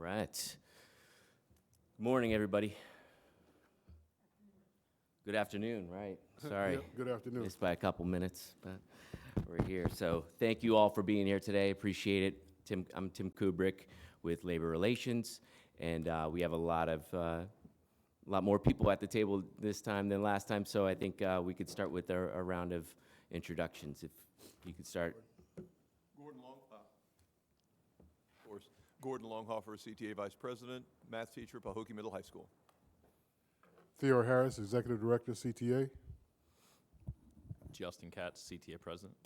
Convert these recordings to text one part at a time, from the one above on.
right. Good morning, everybody. Good afternoon, right? Sorry. Yep, good afternoon. Missed by a couple minutes, but we're here. So thank you all for being here today. Appreciate it. I'm Tim Kubrick with Labor Relations, and we have a lot more people at the table this time than last time. So I think we could start with a round of introductions. If you could start. Gordon Longhofer, CTA Vice President, Math Teacher, Pahokee Middle High School. Theo Harris, Executive Director, CTA. Justin Katz, CTA President.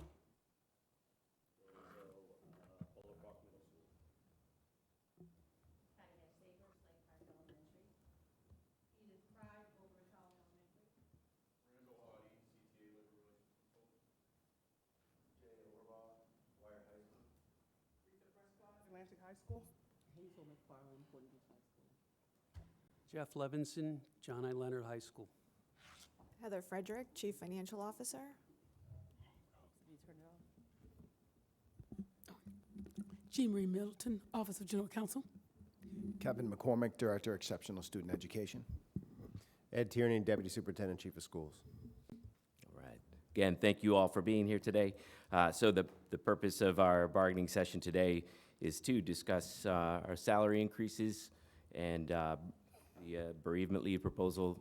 Atlantic High School. Hazel McFarland, Boynton Beach High School. Jeff Levinson, John I. Leonard High School. Heather Frederick, Chief Financial Officer. Jean Marie Middleton, Office of General Counsel. Kevin McCormick, Director, Exceptional Student Education. Ed Tierney, Deputy Superintendent, Chief of Schools. All right. Again, thank you all for being here today. So the purpose of our bargaining session today is to discuss our salary increases and the bereavement leave proposal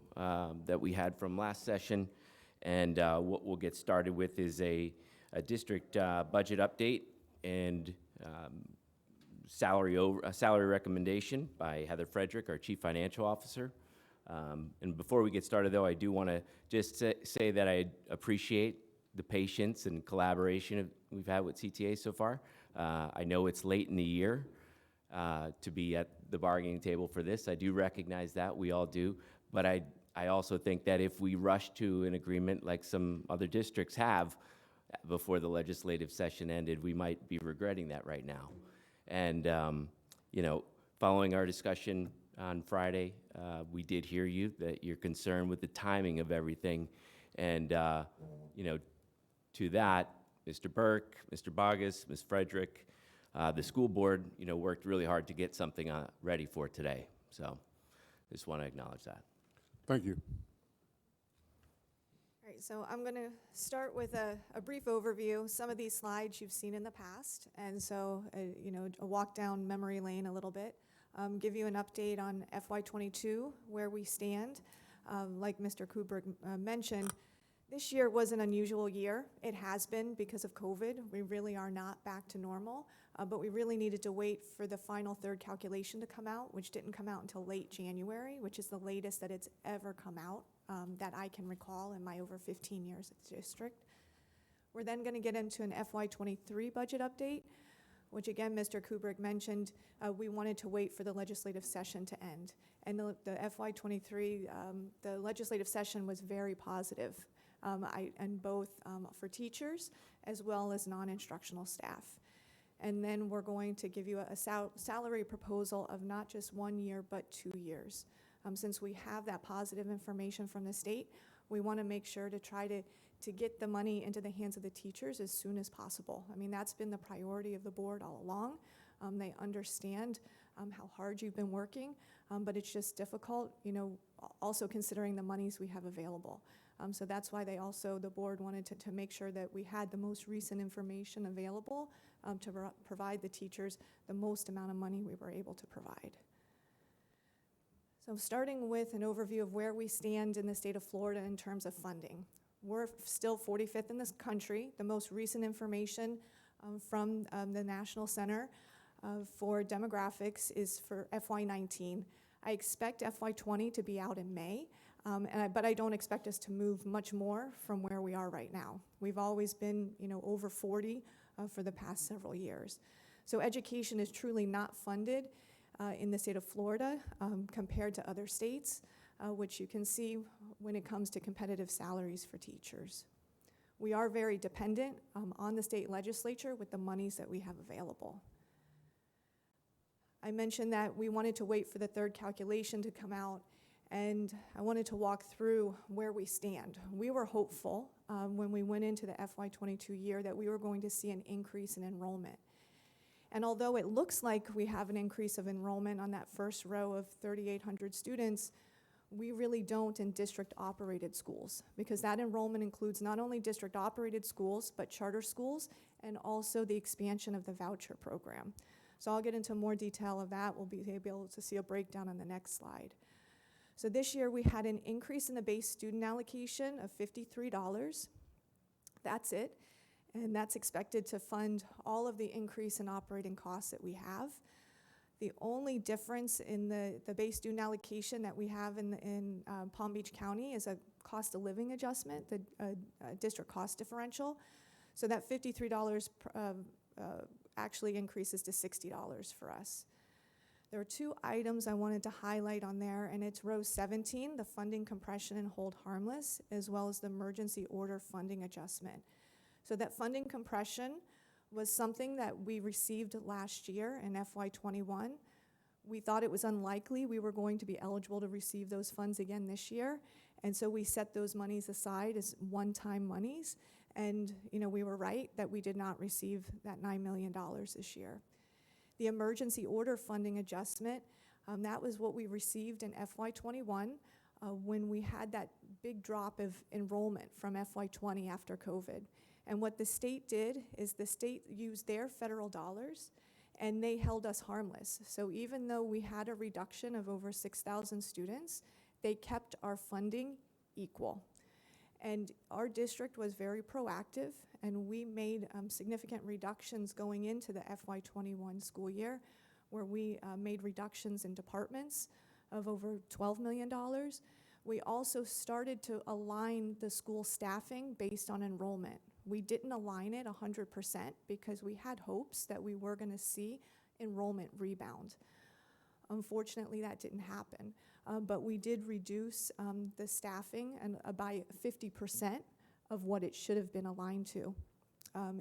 that we had from last session. And what we'll get started with is a district budget update and salary recommendation by Heather Frederick, our Chief Financial Officer. And before we get started, though, I do want to just say that I appreciate the patience and collaboration we've had with CTA so far. I know it's late in the year to be at the bargaining table for this. I do recognize that, we all do, but I also think that if we rush to an agreement like some other districts have before the legislative session ended, we might be regretting that right now. And, following our discussion on Friday, we did hear you, that you're concerned with the timing of everything. And, to that, Mr. Burke, Mr. Bogus, Ms. Frederick, the school board, worked really hard to get something ready for today. So just want to acknowledge that. Thank you. All right, so I'm going to start with a brief overview. Some of these slides you've seen in the past, and so, a walk down memory lane a little bit. Give you an update on FY22, where we stand. Like Mr. Kubrick mentioned, this year was an unusual year. It has been because of COVID. We really are not back to normal, but we really needed to wait for the final third calculation to come out, which didn't come out until late January, which is the latest that it's ever come out that I can recall in my over 15 years at the district. We're then going to get into an FY23 budget update, which again, Mr. Kubrick mentioned, we wanted to wait for the legislative session to end. And the FY23, the legislative session was very positive. And both for teachers as well as non-instructional staff. And then we're going to give you a salary proposal of not just 1 year, but 2 years. Since we have that positive information from the state, we want to make sure to try to get the money into the hands of the teachers as soon as possible. I mean, that's been the priority of the board all along. They understand how hard you've been working, but it's just difficult, also considering the monies we have available. So that's why the board wanted to make sure that we had the most recent information available to provide the teachers the most amount of money we were able to provide. So starting with an overview of where we stand in the state of Florida in terms of funding. We're still 45th in this country. The most recent information from the National Center for Demographics is for FY19. I expect FY20 to be out in May. But I don't expect us to move much more from where we are right now. We've always been, over 40 for the past several years. So education is truly not funded in the state of Florida compared to other states, which you can see when it comes to competitive salaries for teachers. We are very dependent on the state legislature with the monies that we have available. I mentioned that we wanted to wait for the third calculation to come out. And I wanted to walk through where we stand. We were hopeful when we went into the FY22 year that we were going to see an increase in enrollment. And although it looks like we have an increase of enrollment on that first row of 3,800 students, we really don't in district-operated schools, because that enrollment includes not only district-operated schools, but charter schools, and also the expansion of the voucher program. So I'll get into more detail of that. We'll be able to see a breakdown on the next slide. So this year, we had an increase in the base student allocation of $53. That's it. And that's expected to fund all of the increase in operating costs that we have. The only difference in the base student allocation that we have in Palm Beach County is a cost of living adjustment, the district cost differential. So that $53 actually increases to $60 for us. There are two items I wanted to highlight on there, and it's row 17, the funding compression and hold harmless, as well as the emergency order funding adjustment. So that funding compression was something that we received last year in FY21. We thought it was unlikely we were going to be eligible to receive those funds again this year, and so we set those monies aside as one-time monies, and we were right that we did not receive that $9 million this year. The emergency order funding adjustment, that was what we received in FY21 when we had that big drop of enrollment from FY20 after COVID. And what the state did is the state used their federal dollars and they held us harmless. So even though we had a reduction of over 6,000 students, they kept our funding equal. And our district was very proactive, and we made significant reductions going into the FY21 school year, where we made reductions in departments of over $12 million. We also started to align the school staffing based on enrollment. We didn't align it 100% because we had hopes that we were going to see enrollment rebound. Unfortunately, that didn't happen, but we did reduce the staffing by 50% of what it should have been aligned to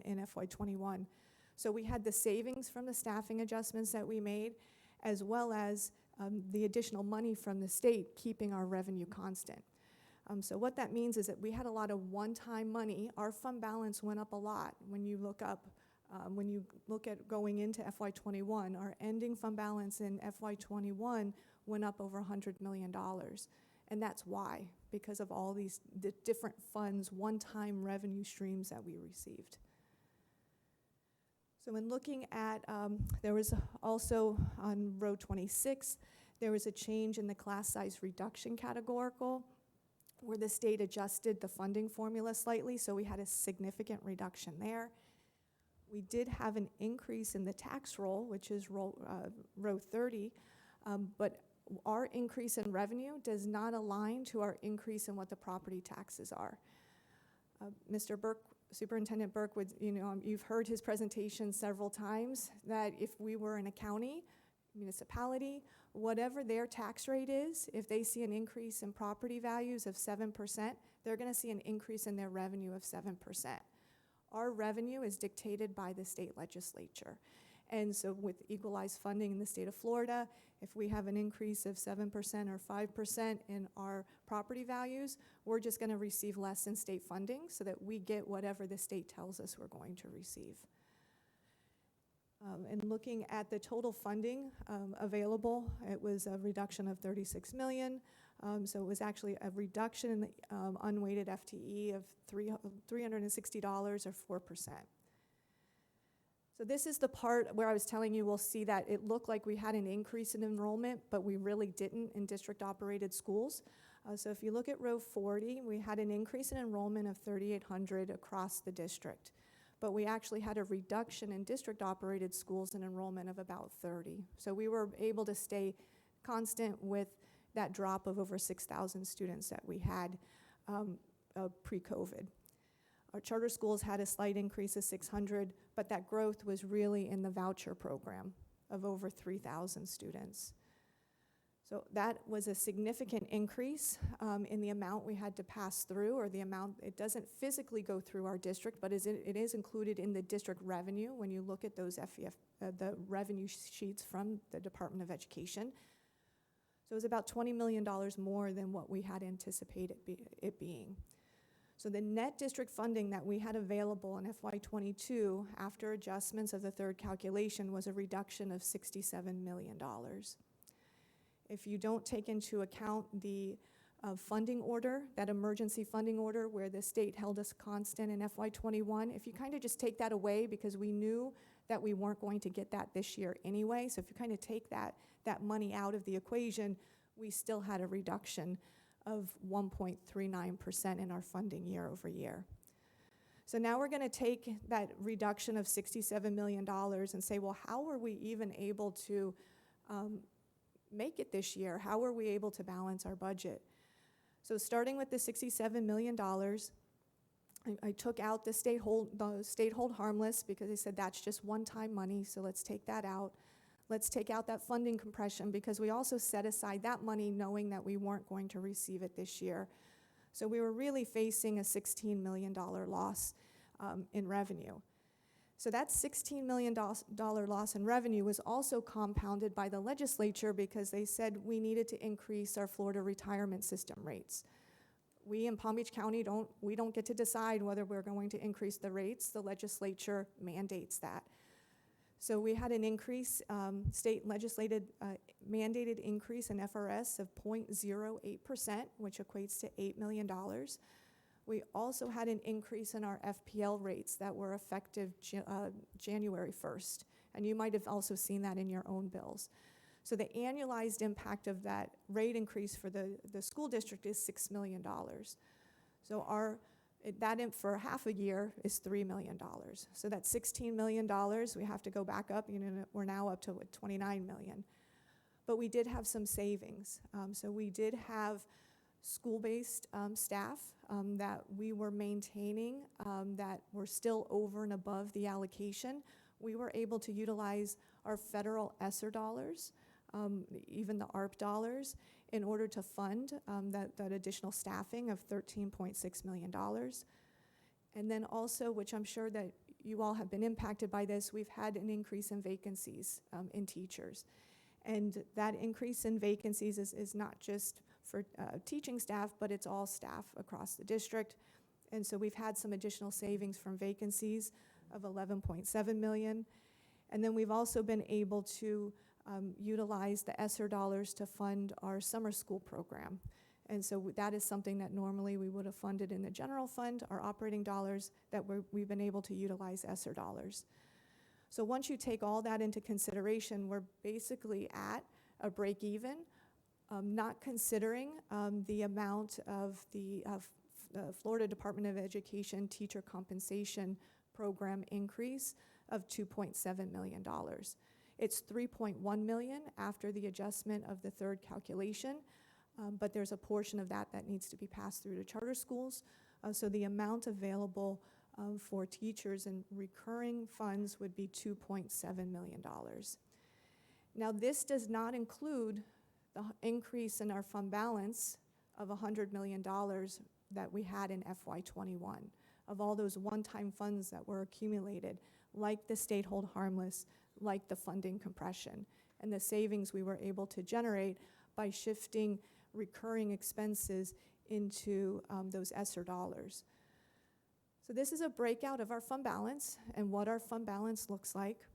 in FY21. So we had the savings from the staffing adjustments that we made, as well as the additional money from the state keeping our revenue constant. So what that means is that we had a lot of one-time money. Our fund balance went up a lot. When you look at going into FY21, our ending fund balance in FY21 went up over $100 million. And that's why, because of all these different funds, one-time revenue streams that we received. So in looking at, there was also on row 26, there was a change in the class size reduction categorical, where the state adjusted the funding formula slightly, so we had a significant reduction there. We did have an increase in the tax roll, which is row 30, but our increase in revenue does not align to our increase in what the property taxes are. Mr. Burke, Superintendent Burke, you've heard his presentation several times, that if we were in a county, municipality, whatever their tax rate is, if they see an increase in property values of 7%, they're going to see an increase in their revenue of 7%. Our revenue is dictated by the state legislature. And so with equalized funding in the state of Florida, if we have an increase of 7% or 5% in our property values, we're just going to receive less in state funding so that we get whatever the state tells us we're going to receive. And looking at the total funding available, it was a reduction of $36 million. So it was actually a reduction in the unweighted FTE of $360 or 4%. So this is the part where I was telling you we'll see that it looked like we had an increase in enrollment, but we really didn't in district-operated schools. So if you look at row 40, we had an increase in enrollment of 3,800 across the district. But we actually had a reduction in district-operated schools in enrollment of about 30. So we were able to stay constant with that drop of over 6,000 students that we had pre-COVID. Our charter schools had a slight increase of 600, but that growth was really in the voucher program of over 3,000 students. So that was a significant increase in the amount we had to pass through, or the amount, it doesn't physically go through our district, but it is included in the district revenue when you look at those the revenue sheets from the Department of Education. So it was about $20 million more than what we had anticipated it being. So the net district funding that we had available in FY22 after adjustments of the third calculation was a reduction of $67 million. If you don't take into account the funding order, that emergency funding order where the state held us constant in FY21, if you kind of just take that away, because we knew that we weren't going to get that this year anyway, so if you kind of take that money out of the equation, we still had a reduction of 1.39% in our funding year over year. So now we're going to take that reduction of $67 million and say, well, how were we even able to make it this year? How were we able to balance our budget? So starting with the $67 million, I took out the state hold harmless because they said that's just one-time money, so let's take that out. Let's take out that funding compression because we also set aside that money knowing that we weren't going to receive it this year. So we were really facing a $16 million loss in revenue. So that $16 million loss in revenue was also compounded by the legislature because they said we needed to increase our Florida retirement system rates. We in Palm Beach County don't get to decide whether we're going to increase the rates. The legislature mandates that. So we had an increase, state legislated mandated increase in FRS of 0.08%, which equates to $8 million. We also had an increase in our FPL rates that were effective January 1st. And you might have also seen that in your own bills. So the annualized impact of that rate increase for the school district is $6 million. So for half a year is $3 million. So that's $16 million. We have to go back up. We're now up to $29 million. But we did have some savings. So we did have school-based staff that we were maintaining that were still over and above the allocation. We were able to utilize our federal ESSER dollars, even the ARP dollars, in order to fund that additional staffing of $13.6 million. And then also, which I'm sure that you all have been impacted by this, we've had an increase in vacancies in teachers. And that increase in vacancies is not just for teaching staff, but it's all staff across the district. And so we've had some additional savings from vacancies of $11.7 million. And then we've also been able to utilize the ESSER dollars to fund our summer school program. And so that is something that normally we would have funded in the general fund, our operating dollars, that we've been able to utilize ESSER dollars. So once you take all that into consideration, we're basically at a break even, not considering the amount of the Florida Department of Education teacher compensation program increase of $2.7 million. It's $3.1 million after the adjustment of the third calculation, but there's a portion of that needs to be passed through to charter schools. So the amount available for teachers and recurring funds would be $2.7 million. Now, this does not include the increase in our fund balance of $100 million that we had in FY21, of all those one-time funds that were accumulated, like the state hold harmless, like the funding compression, and the savings we were able to generate by shifting recurring expenses into those ESSER dollars. So this is a breakout of our fund balance and what our fund balance looks like.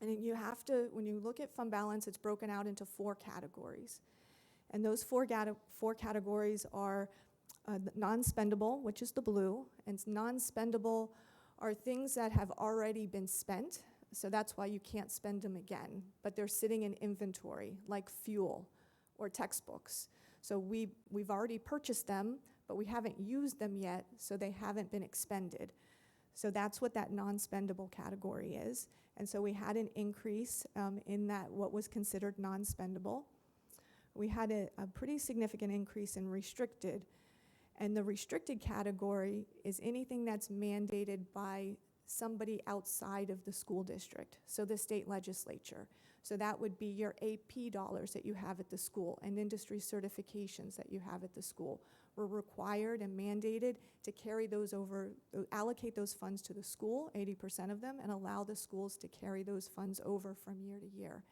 And you have to, when you look at fund balance, it's broken out into 4 categories. And those four categories are non-spendable, which is the blue, and non-spendable are things that have already been spent, so that's why you can't spend them again, but they're sitting in inventory, like fuel or textbooks. So we've already purchased them, but we haven't used them yet, so they haven't been expended. So that's what that non-spendable category is. And so we had an increase in that what was considered non-spendable. We had a pretty significant increase in restricted. And the restricted category is anything that's mandated by somebody outside of the school district, so the state legislature. So that would be your AP dollars that you have at the school and industry certifications that you have at the school. We're required and mandated to carry those over, allocate those funds to the school, 80% of them, and allow the schools to carry those funds over from year to year.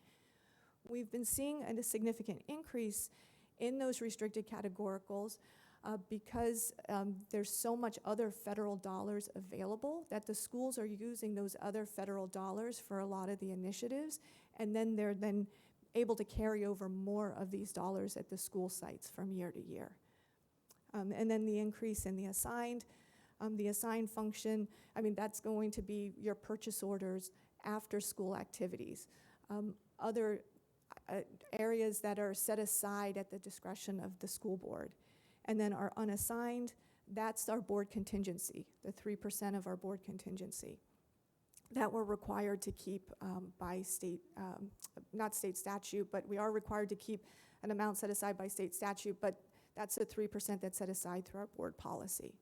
We've been seeing a significant increase in those restricted categoricals because there's so much other federal dollars available that the schools are using those other federal dollars for a lot of the initiatives, and then they're able to carry over more of these dollars at the school sites from year to year. And then the increase in the assigned function, I mean, that's going to be your purchase orders, after school activities. Other areas that are set aside at the discretion of the school board. And then our unassigned, that's our board contingency, the 3% of our board contingency that we're required to keep by state, not state statute, but we are required to keep an amount set aside by state statute, but that's the 3% that's set aside through our board policy.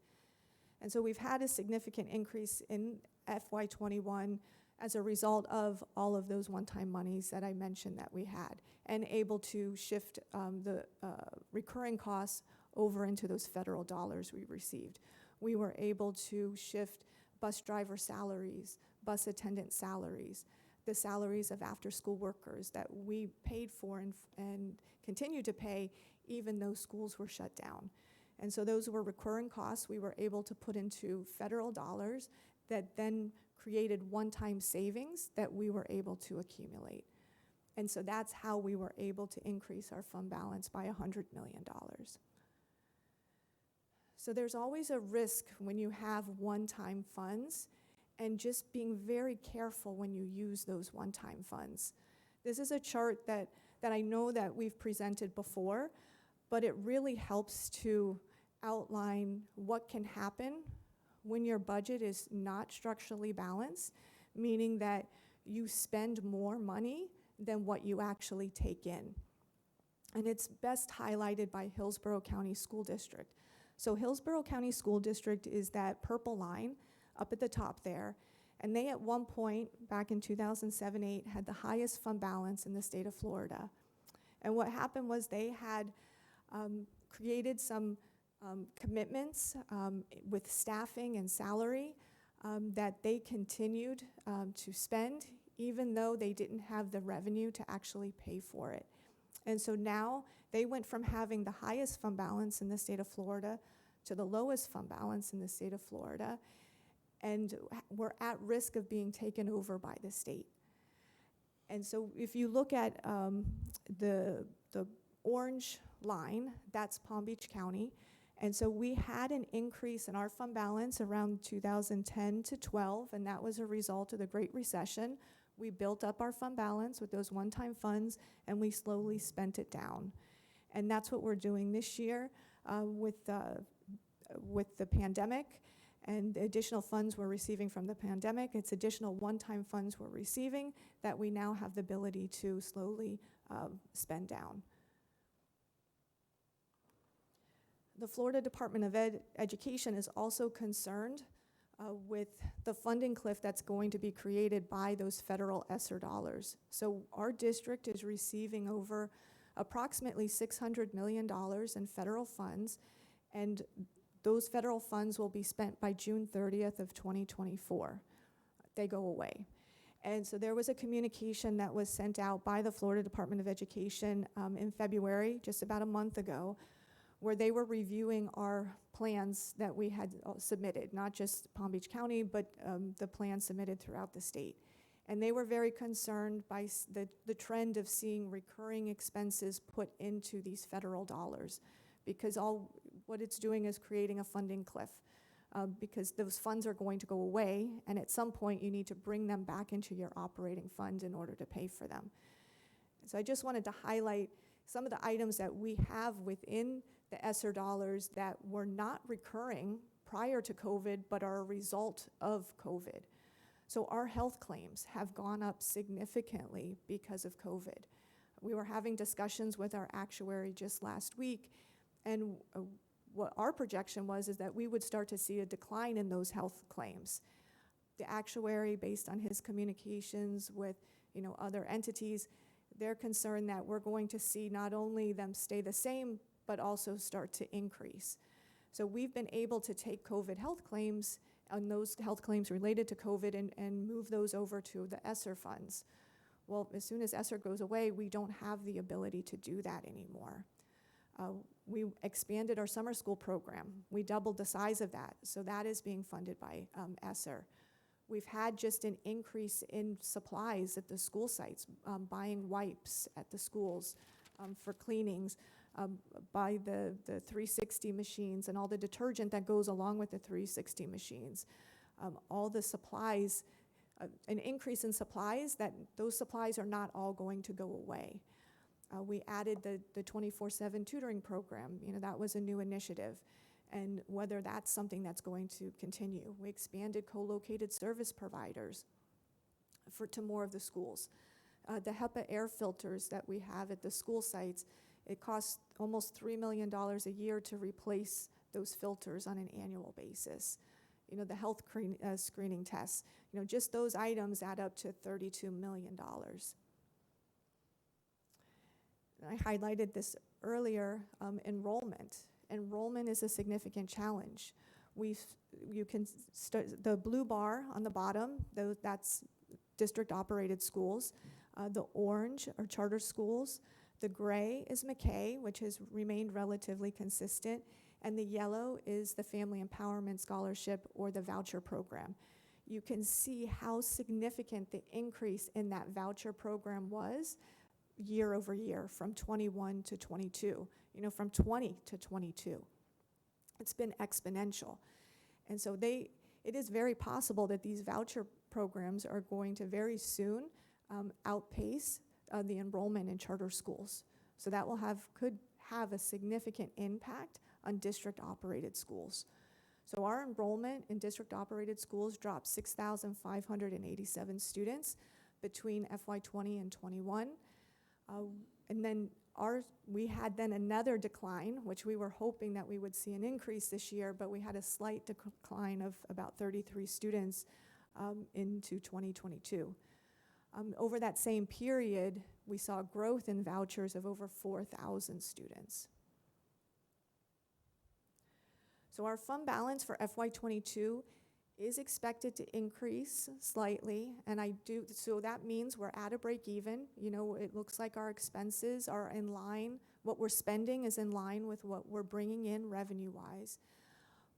And so we've had a significant increase in FY21 as a result of all of those one-time monies that I mentioned that we had, and able to shift the recurring costs over into those federal dollars we received. We were able to shift bus driver salaries, bus attendant salaries, the salaries of after-school workers that we paid for and continue to pay even though schools were shut down. And so those were recurring costs we were able to put into federal dollars that then created one-time savings that we were able to accumulate. And so that's how we were able to increase our fund balance by $100 million. So there's always a risk when you have one-time funds, and just being very careful when you use those one-time funds. This is a chart that I know that we've presented before, but it really helps to outline what can happen when your budget is not structurally balanced, meaning that you spend more money than what you actually take in. And it's best highlighted by Hillsborough County School District. So Hillsborough County School District is that purple line up at the top there, and they at one point back in 2007-08 had the highest fund balance in the state of Florida. And what happened was they had created some commitments with staffing and salary that they continued to spend even though they didn't have the revenue to actually pay for it. And so now they went from having the highest fund balance in the state of Florida to the lowest fund balance in the state of Florida, and we're at risk of being taken over by the state. And so if you look at the orange line, that's Palm Beach County. And so we had an increase in our fund balance around 2010 to 12, and that was a result of the Great Recession. We built up our fund balance with those one-time funds, and we slowly spent it down. And that's what we're doing this year with the pandemic and the additional funds we're receiving from the pandemic. It's additional one-time funds we're receiving that we now have the ability to slowly spend down. The Florida Department of Education is also concerned with the funding cliff that's going to be created by those federal ESSER dollars. So our district is receiving over approximately $600 million in federal funds, and those federal funds will be spent by June 30th of 2024. They go away. And so there was a communication that was sent out by the Florida Department of Education in February, just about a month ago, where they were reviewing our plans that we had submitted, not just Palm Beach County, but the plans submitted throughout the state. And they were very concerned by the trend of seeing recurring expenses put into these federal dollars, because what it's doing is creating a funding cliff, because those funds are going to go away, and at some point you need to bring them back into your operating fund in order to pay for them. So I just wanted to highlight some of the items that we have within the ESSER dollars that were not recurring prior to COVID, but are a result of COVID. So our health claims have gone up significantly because of COVID. We were having discussions with our actuary just last week, and what our projection was is that we would start to see a decline in those health claims. The actuary, based on his communications with other entities, they're concerned that we're going to see not only them stay the same, but also start to increase. So we've been able to take COVID health claims and those health claims related to COVID and move those over to the ESSER funds. Well, as soon as ESSER goes away, we don't have the ability to do that anymore. We expanded our summer school program. We doubled the size of that, so that is being funded by ESSER. We've had just an increase in supplies at the school sites, buying wipes at the schools for cleanings, by the 360 machines and all the detergent that goes along with the 360 machines. All the supplies, an increase in supplies, that those supplies are not all going to go away. We added the 24/7 tutoring program. That was a new initiative, and whether that's something that's going to continue. We expanded co-located service providers to more of the schools. The HEPA air filters that we have at the school sites, it costs almost $3 million a year to replace those filters on an annual basis. The health screening tests, just those items add up to $32 million. I highlighted this earlier, enrollment. Enrollment is a significant challenge. You can start, the blue bar on the bottom, that's district-operated schools. The orange are charter schools. The gray is McKay, which has remained relatively consistent. And the yellow is the Family Empowerment Scholarship or the voucher program. You can see how significant the increase in that voucher program was year over year, from 21 to 22, from 20 to 22. It's been exponential. And so it is very possible that these voucher programs are going to very soon outpace the enrollment in charter schools. So that could have a significant impact on district-operated schools. So our enrollment in district-operated schools dropped 6,587 students between FY20 and 21. And then we had then another decline, which we were hoping that we would see an increase this year, but we had a slight decline of about 33 students into 2022. Over that same period, we saw growth in vouchers of over 4,000 students. So our fund balance for FY22 is expected to increase slightly, so that means we're at a break even. It looks like our expenses are in line. What we're spending is in line with what we're bringing in revenue-wise.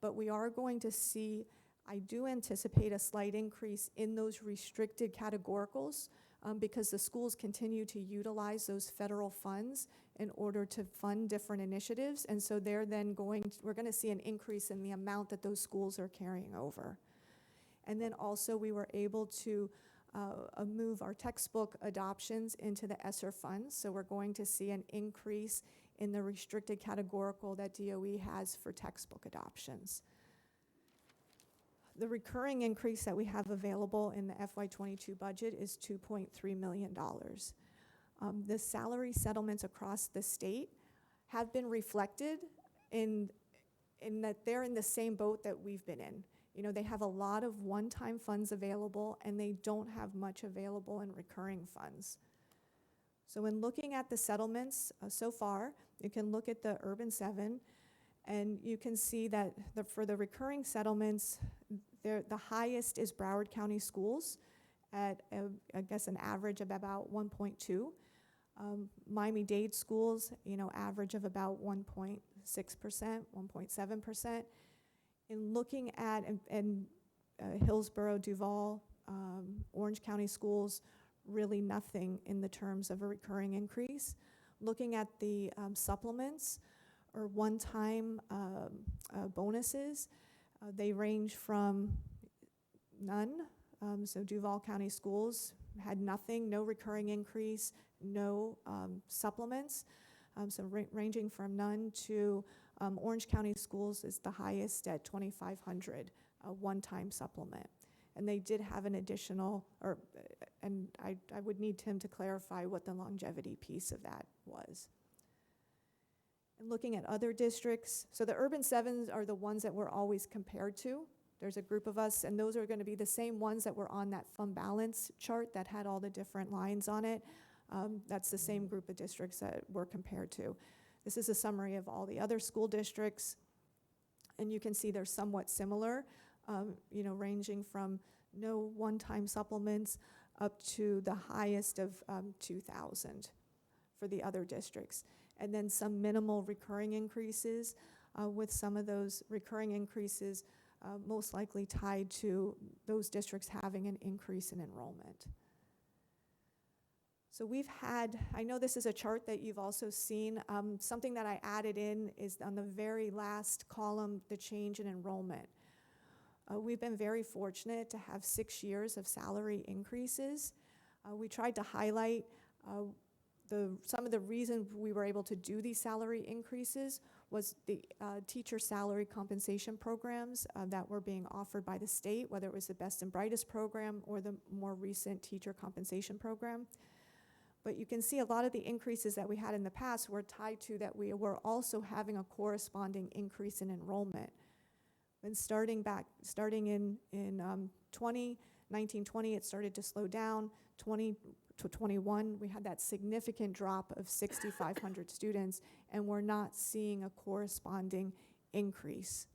But we are going to see, I do anticipate a slight increase in those restricted categoricals because the schools continue to utilize those federal funds in order to fund different initiatives. And so we're going to see an increase in the amount that those schools are carrying over. And then also we were able to move our textbook adoptions into the ESSER funds. So we're going to see an increase in the restricted categorical that DOE has for textbook adoptions. The recurring increase that we have available in the FY22 budget is $2.3 million. The salary settlements across the state have been reflected in that they're in the same boat that we've been in. They have a lot of one-time funds available, and they don't have much available in recurring funds. So in looking at the settlements so far, you can look at the Urban 7, and you can see that for the recurring settlements, the highest is Broward County Schools at, I guess, an average of about 1.2. Miami-Dade Schools, average of about 1.6%, 1.7%. In looking at Hillsborough, Duval, Orange County Schools, really nothing in the terms of a recurring increase. Looking at the supplements or one-time bonuses, they range from none. So Duval County Schools had nothing, no recurring increase, no supplements. So ranging from none to Orange County Schools is the highest at $2,500, a one-time supplement. And they did have an additional, and I would need Tim to clarify what the longevity piece of that was. And looking at other districts, so the Urban 7s are the ones that we're always compared to. There's a group of us, and those are going to be the same ones that were on that fund balance chart that had all the different lines on it. That's the same group of districts that we're compared to. This is a summary of all the other school districts, and you can see they're somewhat similar, ranging from no one-time supplements up to the highest of 2,000 for the other districts. and then some minimal recurring increases, with some of those recurring increases most likely tied to those districts having an increase in enrollment. So we've had, I know this is a chart that you've also seen. Something that I added in is on the very last column, the change in enrollment. We've been very fortunate to have 6 years of salary increases. We tried to highlight some of the reasons we were able to do these salary increases was the teacher salary compensation programs that were being offered by the state, whether it was the Best and Brightest program or the more recent teacher compensation program. But you can see a lot of the increases that we had in the past were tied to that we were also having a corresponding increase in enrollment. And starting in 1920, it started to slow down. 20 to 21, we had that significant drop of 6,500 students, and we're not seeing a corresponding increase.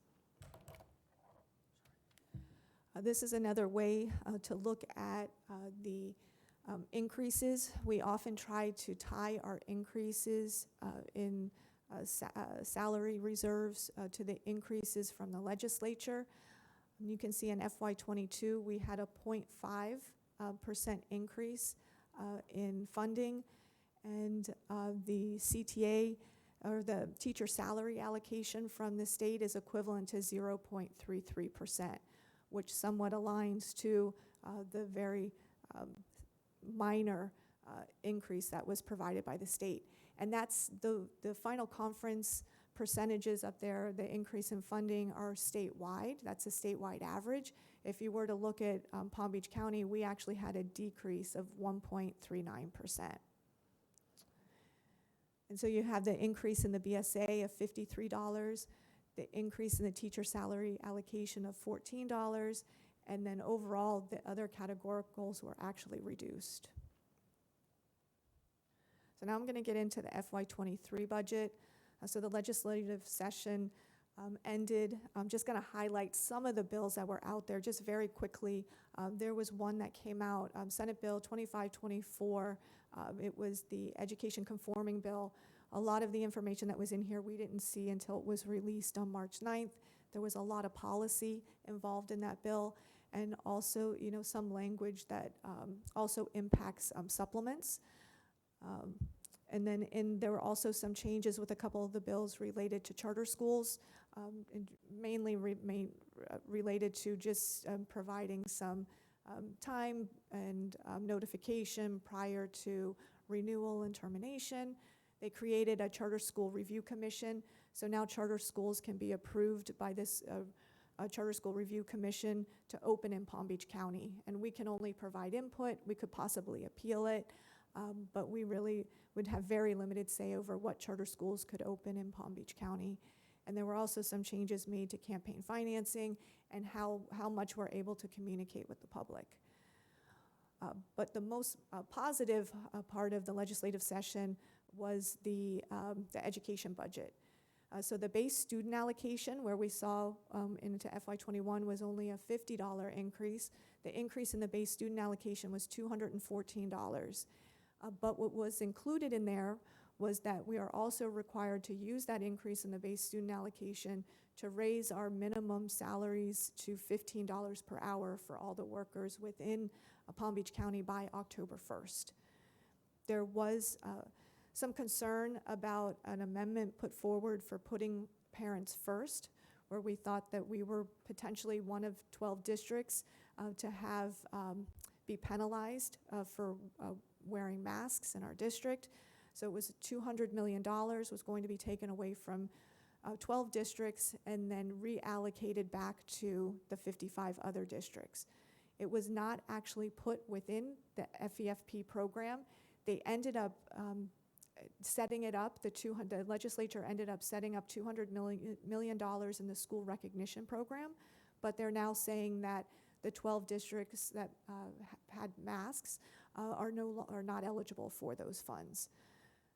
This is another way to look at the increases. We often try to tie our increases in salary reserves to the increases from the legislature. You can see in FY22, we had a 0.5% increase in funding, and the CTA, or the teacher salary allocation from the state, is equivalent to 0.33%, which somewhat aligns to the very minor increase that was provided by the state. And that's the final conference percentages up there. The increase in funding are statewide. That's a statewide average. If you were to look at Palm Beach County, we actually had a decrease of 1.39%. And so you have the increase in the BSA of $53, the increase in the teacher salary allocation of $14, and then overall the other categoricals were actually reduced. So now I'm going to get into the FY23 budget. So the legislative session ended. I'm just going to highlight some of the bills that were out there just very quickly. There was one that came out, Senate Bill 2524. It was the education conforming bill. A lot of the information that was in here we didn't see until it was released on March 9th. There was a lot of policy involved in that bill, and also, you know, some language that also impacts supplements. And then there were also some changes with a couple of the bills related to charter schools, and mainly related to just providing some time and notification prior to renewal and termination. They created a charter school review commission, so now charter schools can be approved by this charter school review commission to open in Palm Beach County, and we can only provide input. We could possibly appeal it, but we really would have very limited say over what charter schools could open in Palm Beach County. And there were also some changes made to campaign financing and how much we're able to communicate with the public. But the most positive part of the legislative session was the education budget. So the base student allocation, where we saw into FY21, was only a $50 increase. The increase in the base student allocation was $214. But what was included in there was that we are also required to use that increase in the base student allocation to raise our minimum salaries to $15 per hour for all the workers within Palm Beach County by October 1st. There was some concern about an amendment put forward for putting parents first, where we thought that we were potentially one of 12 districts to have be penalized for wearing masks in our district. So it was $200 million was going to be taken away from 12 districts and then reallocated back to the 55 other districts. It was not actually put within the FEFP program. They ended up setting it up, the legislature ended up setting up $200 million in the school recognition program, but they're now saying that the 12 districts that had masks are not eligible for those funds.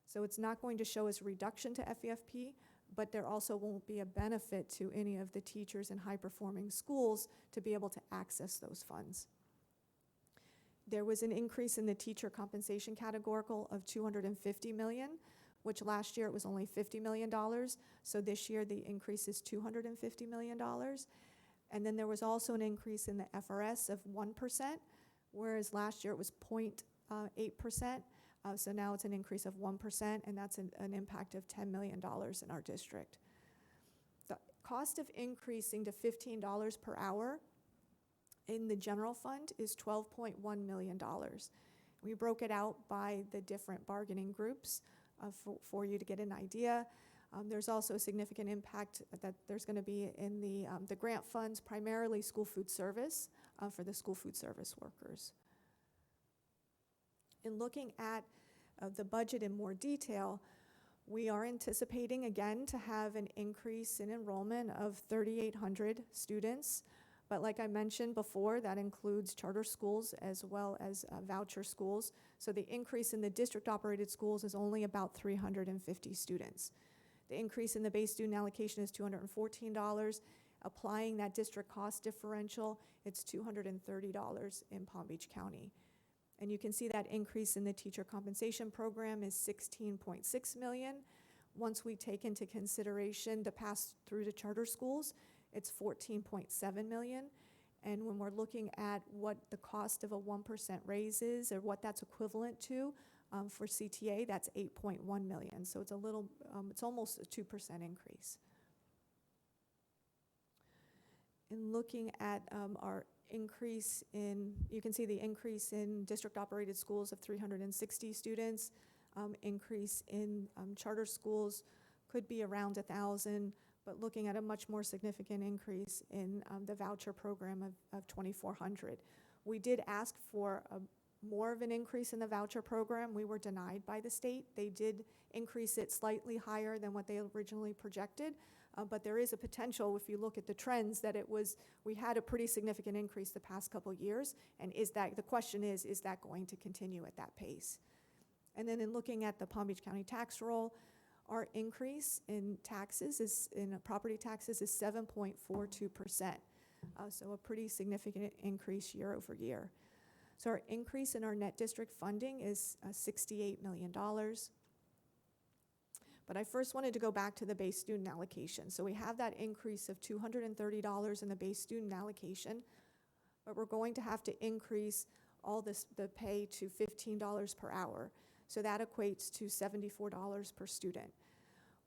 So it's not going to show as a reduction to FEFP, but there also won't be a benefit to any of the teachers in high-performing schools to be able to access those funds. There was an increase in the teacher compensation categorical of $250 million, which last year it was only $50 million. So this year the increase is $250 million. And then there was also an increase in the FRS of 1%, whereas last year it was 0.8%. So now it's an increase of 1%, and that's an impact of $10 million in our district. The cost of increasing to $15 per hour in the general fund is $12.1 million. We broke it out by the different bargaining groups for you to get an idea. There's also a significant impact that there's going to be in the grant funds, primarily school food service, for the school food service workers. In looking at the budget in more detail, we are anticipating again to have an increase in enrollment of 3,800 students. But like I mentioned before, that includes charter schools as well as voucher schools. So the increase in the district-operated schools is only about 350 students. The increase in the base student allocation is $214. Applying that district cost differential, it's $230 in Palm Beach County. And you can see that increase in the teacher compensation program is $16.6 million. Once we take into consideration the pass-through to charter schools, it's $14.7 million. And when we're looking at what the cost of a 1% raise is, or what that's equivalent to for CTA, that's $8.1 million. So it's a little, it's almost a 2% increase. In looking at our increase in, you can see the increase in district-operated schools of 360 students, increase in charter schools could be around 1,000, but looking at a much more significant increase in the voucher program of 2,400. We did ask for more of an increase in the voucher program. We were denied by the state. They did increase it slightly higher than what they originally projected, but there is a potential, if you look at the trends, that we had a pretty significant increase the past couple years, and the question is that going to continue at that pace? And then in looking at the Palm Beach County tax roll, our increase in taxes in property taxes is 7.42%. So a pretty significant increase year over year. So our increase in our net district funding is $68 million. But I first wanted to go back to the base student allocation. So we have that increase of $230 in the base student allocation, but we're going to have to increase all the pay to $15 per hour. So that equates to $74 per student.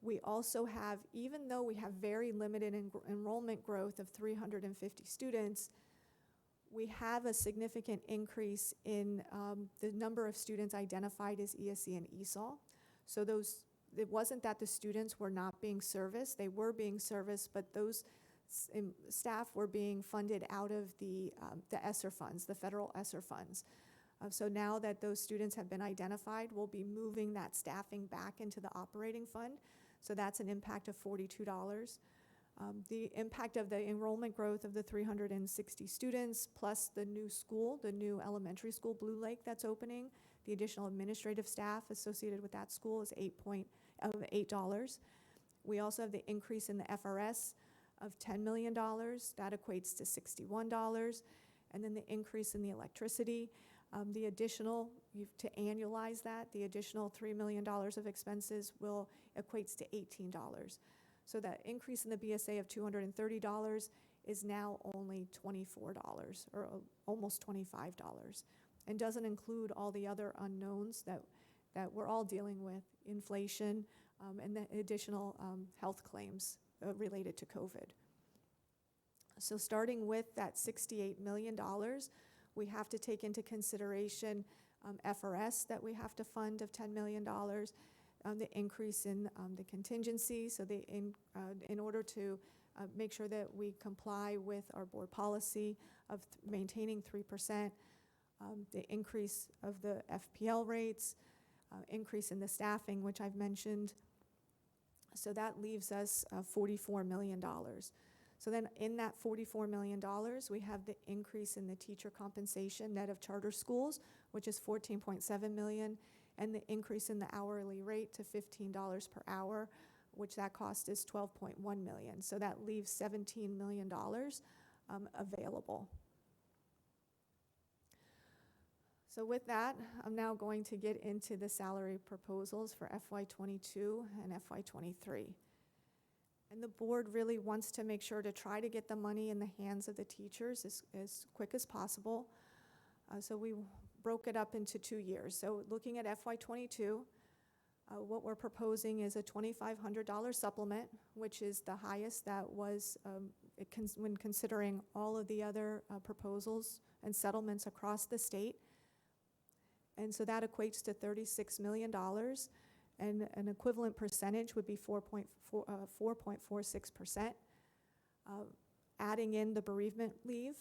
We also have, even though we have very limited enrollment growth of 350 students, we have a significant increase in the number of students identified as ESE and ESOL. So it wasn't that the students were not being serviced, they were being serviced, but those staff were being funded out of the ESSER funds, the federal ESSER funds. So now that those students have been identified, we'll be moving that staffing back into the operating fund. So that's an impact of $42. The impact of the enrollment growth of the 360 students, plus the new school, the new elementary school, Blue Lake, that's opening, the additional administrative staff associated with that school is $8. We also have the increase in the FRS of $10 million. That equates to $61. And then the increase in the electricity, the additional, to annualize that, the additional $3 million of expenses equates to $18. So that increase in the BSA of $230 is now only $24, or almost $25, and doesn't include all the other unknowns that we're all dealing with, inflation, and the additional health claims related to COVID. So starting with that $68 million, we have to take into consideration FRS that we have to fund of $10 million, the increase in the contingency, so in order to make sure that we comply with our board policy of maintaining 3%, the increase of the FPL rates, increase in the staffing, which I've mentioned. So that leaves us $44 million. So then in that $44 million, we have the increase in the teacher compensation net of charter schools, which is $14.7 million, and the increase in the hourly rate to $15 per hour, which that cost is $12.1 million. So that leaves $17 million available. So with that, I'm now going to get into the salary proposals for FY22 and FY23. And the board really wants to make sure to try to get the money in the hands of the teachers as quick as possible. So we broke it up into 2 years. So looking at FY22, what we're proposing is a $2,500 supplement, which is the highest that was when considering all of the other proposals and settlements across the state. And so that equates to $36 million, and an equivalent percentage would be 4.46%. Adding in the bereavement leave,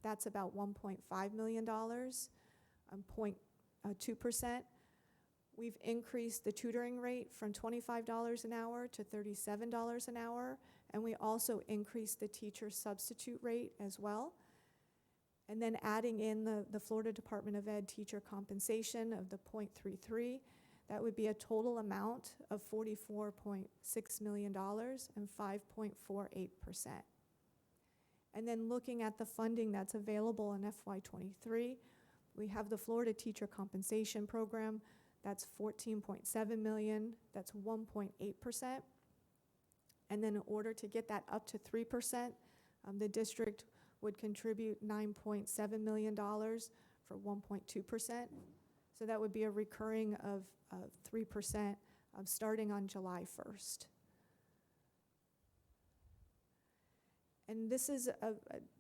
that's about $1.5 million, 0.2%. We've increased the tutoring rate from $25 an hour to $37 an hour, and we also increased the teacher substitute rate as well. And then adding in the Florida Department of Ed teacher compensation of the 0.33, that would be a total amount of $44.6 million and 5.48%. And then looking at the funding that's available in FY23, we have the Florida Teacher Compensation Program, that's $14.7 million, that's 1.8%. And then in order to get that up to 3%, the district would contribute $9.7 million for 1.2%. So that would be a recurring of 3% starting on July 1st. And this is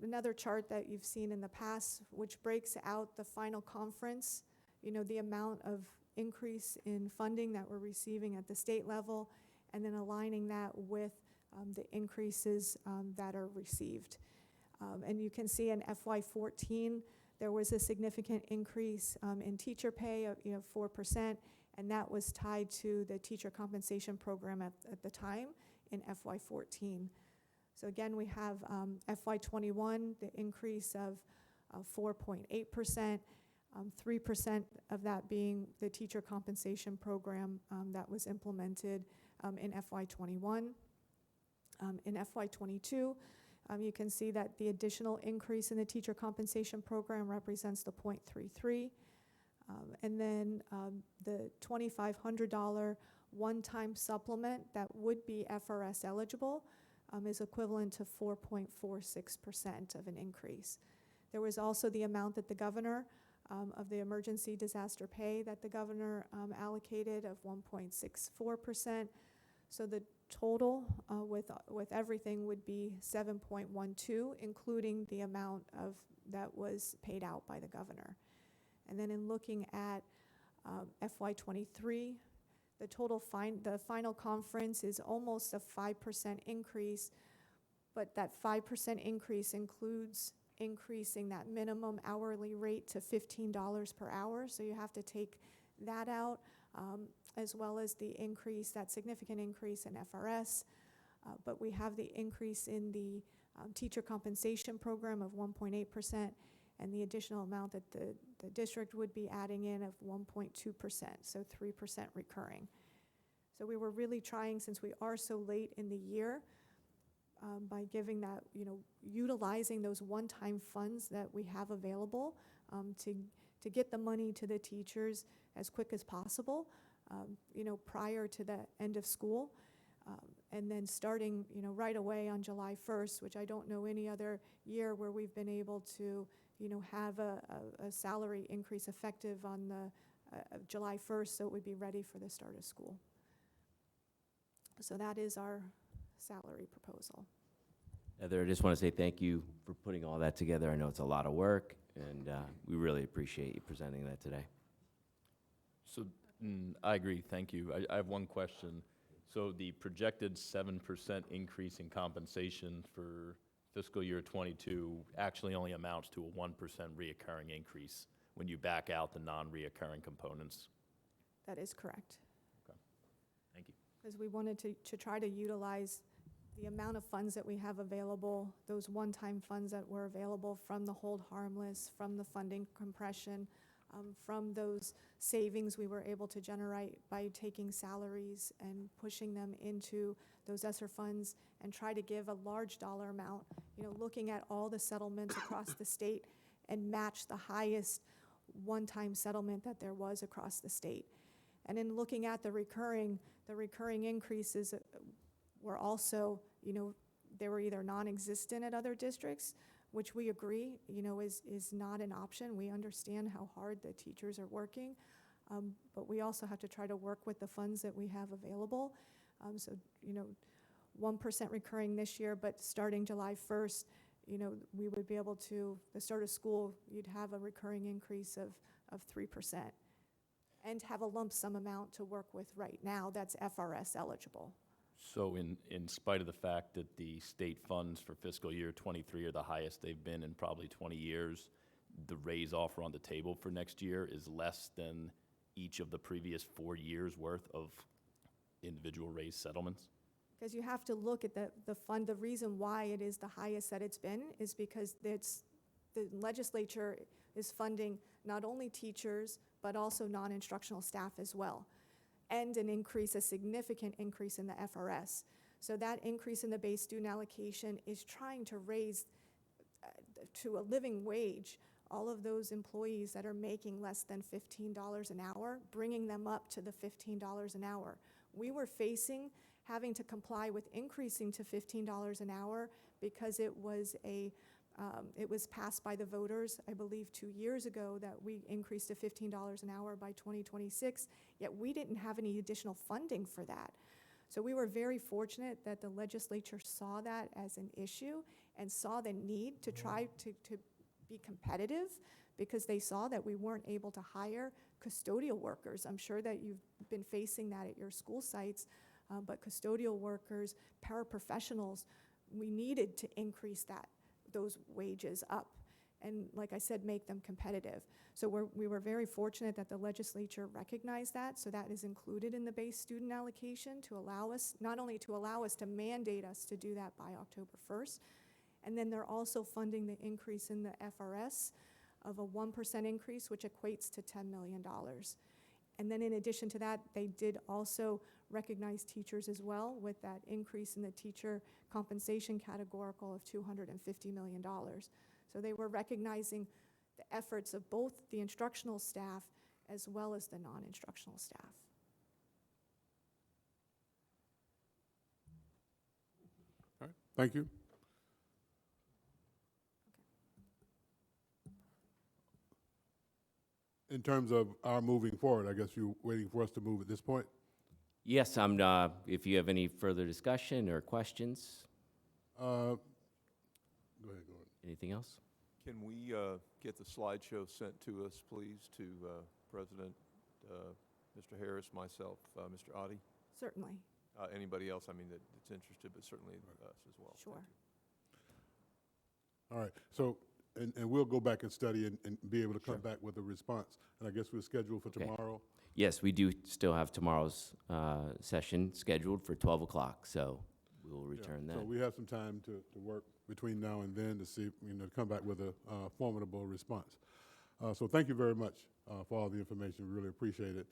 another chart that you've seen in the past, which breaks out the final conference, the amount of increase in funding that we're receiving at the state level, and then aligning that with the increases that are received. And you can see in FY14, there was a significant increase in teacher pay of 4%, and that was tied to the teacher compensation program at the time in FY14. So again, we have FY21, the increase of 4.8%, 3% of that being the teacher compensation program that was implemented in FY21. In FY22, you can see that the additional increase in the teacher compensation program represents the 0.33. And then the $2,500 one-time supplement that would be FRS eligible is equivalent to 4.46% of an increase. There was also the amount that the governor of the emergency disaster pay that the governor allocated of 1.64%. So the total with everything would be 7.12, including the amount of that was paid out by the governor. And then in looking at FY23, the final conference is almost a 5% increase, but that 5% increase includes increasing that minimum hourly rate to $15 per hour. So you have to take that out, as well as the increase, that significant increase in FRS. But we have the increase in the teacher compensation program of 1.8%, and the additional amount that the district would be adding in of 1.2%, so 3% recurring. So we were really trying, since we are so late in the year, by giving that, utilizing those one-time funds that we have available to get the money to the teachers as quick as possible, prior to the end of school. And then starting, right away on July 1st, which I don't know any other year where we've been able to, have a salary increase effective on the July 1st, so it would be ready for the start of school. So that is our salary proposal. Heather, I just want to say thank you for putting all that together. I know it's a lot of work, and we really appreciate you presenting that today. So I agree, thank you. I have one question. So the projected 7% increase in compensation for fiscal year 22 actually only amounts to a 1% reoccurring increase when you back out the non-reoccurring components. That is correct. Okay. Thank you. Because we wanted to try to utilize the amount of funds that we have available, those one-time funds that were available from the hold harmless, from the funding compression, from those savings we were able to generate by taking salaries and pushing them into those ESSER funds, and try to give a large dollar amount, looking at all the settlements across the state and match the highest one-time settlement that there was across the state. And in looking at the recurring increases were also, they were either non-existent at other districts, which we agree, is not an option. We understand how hard the teachers are working, but we also have to try to work with the funds that we have available. 1% recurring this year, but starting July 1st, we would be able to, the start of school, you'd have a recurring increase of 3%. And have a lump sum amount to work with right now that's FRS eligible. So in spite of the fact that the state funds for fiscal year '23 are the highest they've been in probably 20 years, the raise offer on the table for next year is less than each of the previous 4 years' worth of individual raise settlements? Because you have to look at the fund. The reason why it is the highest that it's been is because the legislature is funding not only teachers, but also non-instructional staff as well. And a significant increase in the FRS. So that increase in the base student allocation is trying to raise to a living wage all of those employees that are making less than $15 an hour, bringing them up to the $15 an hour. We were facing having to comply with increasing to $15 an hour because it was passed by the voters, I believe 2 years ago, that we increased to $15 an hour by 2026, yet we didn't have any additional funding for that. So we were very fortunate that the legislature saw that as an issue and saw the need to try to be competitive, because they saw that we weren't able to hire custodial workers. I'm sure that you've been facing that at your school sites, but custodial workers, paraprofessionals, we needed to increase those wages up and, like I said, make them competitive. So we were very fortunate that the legislature recognized that, so that is included in the base student allocation to allow us, not only to allow us to mandate us to do that by October 1st, and then they're also funding the increase in the FRS of a 1% increase, which equates to $10 million. And then in addition to that, they did also recognize teachers as well with that increase in the teacher compensation categorical of $250 million. So they were recognizing the efforts of both the instructional staff as well as the non-instructional staff. All right, thank you. In terms of our moving forward, I guess you're waiting for us to move at this point? Yes, if you have any further discussion or questions, Go ahead. anything else? Can we get the slideshow sent to us, please, to President, Mr. Harris, myself, Mr. Oddie? Certainly, Anybody else, that's interested, but certainly us as well. sure. Thank you. All right, so, and we'll go back and study and be able to come back with a response. And I guess we're scheduled for Okay. tomorrow. Yes, we do still have tomorrow's session scheduled for 12 o'clock, so we will return So then. we have some time to work between now and then to see, come back with a formidable response. So thank you very much for all the information. We really appreciate it.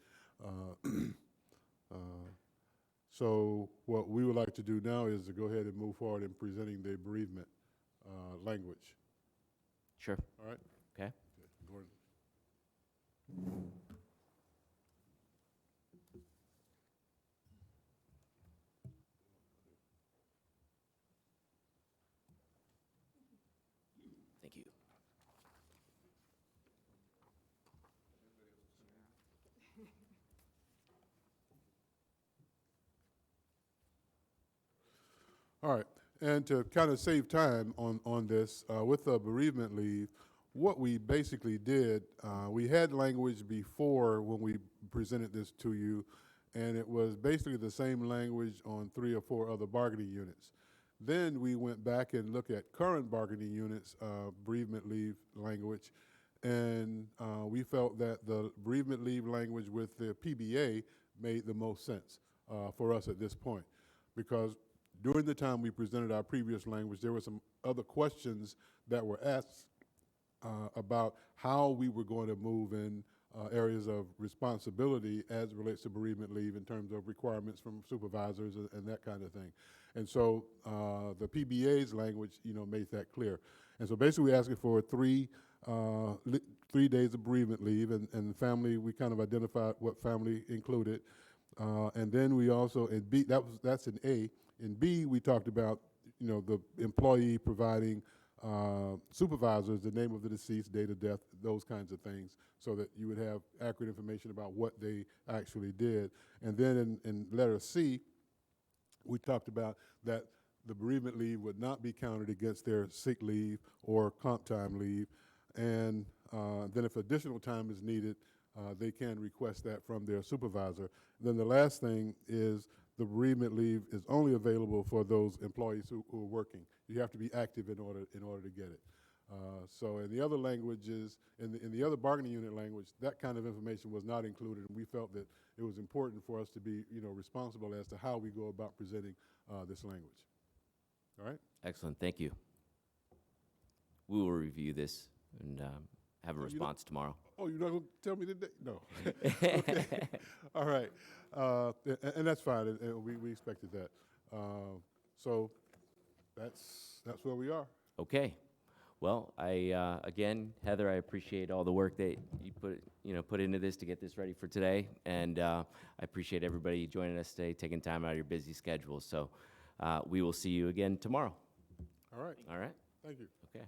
So what we would like to do now is to go ahead and move forward in presenting the bereavement language. Sure. All right? Okay. Gordon. Thank you. All right, and to kind of save time on this, with the bereavement leave, what we basically did, we had language before when we presented this to you, and it was basically the same language on 3 or 4 other bargaining units. Then we went back and looked at current bargaining units' bereavement leave language, and we felt that the bereavement leave language with the PBA made the most sense for us at this point, because during the time we presented our previous language, there were some other questions that were asked about how we were going to move in areas of responsibility as it relates to bereavement leave in terms of requirements from supervisors and that kind of thing. And so the PBA's language, made that clear. And so basically we're asking for 3 li- 3 days of bereavement leave, and the family, we kind of identified what family included. And then we also, in B, that's in A. In B, we talked about, the employee providing supervisors, the name of the deceased, date of death, those kinds of things, so that you would have accurate information about what they actually did. And then in letter C, we talked about that the bereavement leave would not be counted against their sick leave or comp time leave. And then if additional time is needed, they can request that from their supervisor. Then the last thing is the bereavement leave is only available for those employees who are working. You have to be active in order to get it. So in the other languages, in the other bargaining unit language, that kind of information was not included, and we felt that it was important for us to be, responsible as to how we go about presenting this language. All right? Excellent, thank you. We will review this and have a Oh, you don't- response tomorrow. Oh, you're not going to tell me today? No. Okay. All right. And that's fine, and we expected that. So that's where we are. Okay. Well, again, Heather, I appreciate all the work that you put into this to get this ready for today, and I appreciate everybody joining us today, taking time out of your busy schedule. So we will see you again tomorrow. All right. All right? Thank you. Okay.